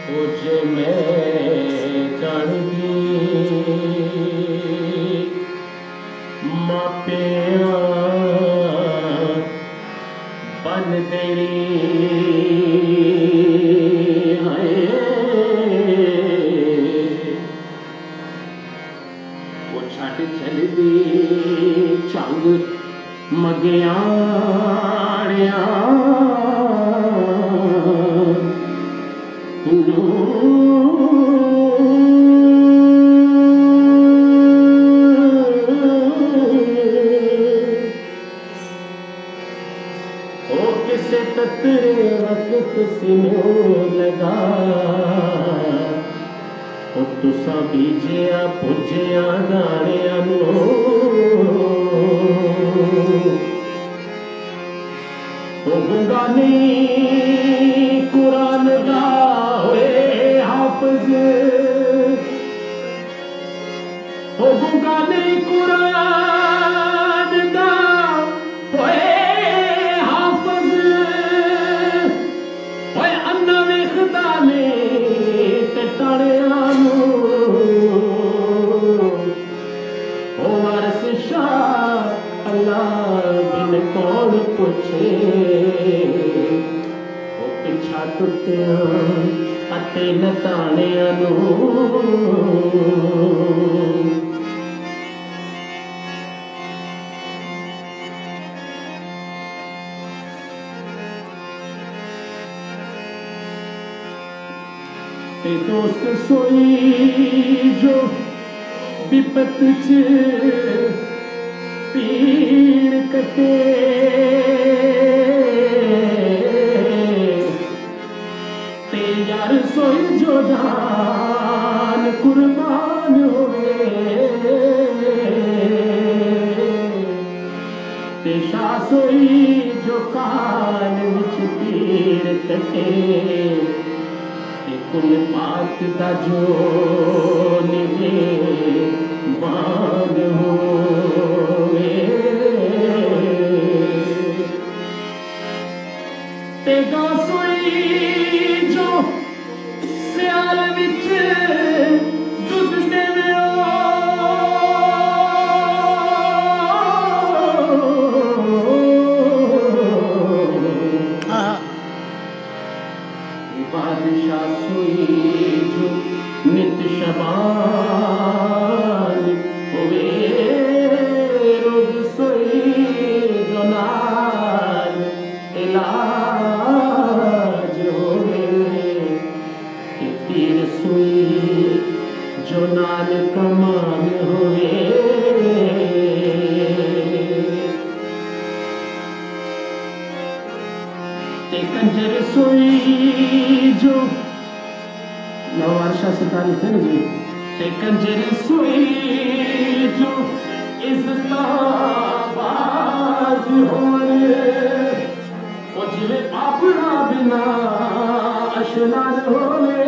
जे मैं जानी मापिया बन देनी है वो छट चलदी चंग मगियाड़िया किसे तत्रे वक्त सीने लगा तुसा बीजिया पुजिया गाने गाने कुरान दा होए हाफिज गाने कुरान दा होए हाफिज होए अन्ना वेखदा ने ते टाणिया नूं ओ वारस शाह अल्लाह बिन कौन पुछे ओ पिछा टुटिया अते नताणिया नूं ते दोस्त सोई जो विपत च पीड़ कटे ते यार सोई जो जान कुर्बान होवे ते शाह सोई जो कान विच पीड़ कटे कुल पाक दा जो निवे मान होवे ते गा सोई जो सियाल विच दुध देवे बादशाह सोई जो नित शबान होवे रोज सोई जो नाल इलाज होवे तीर सोई जो नाल कमान होवे कंजर सोई जो नवारशा सितार लिखे ना जी ते कंजर सोई जो इज़्ज़ताबाज होवे ओ जिवे अपना बिना अशना होवे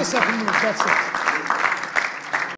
myself a move. That's it.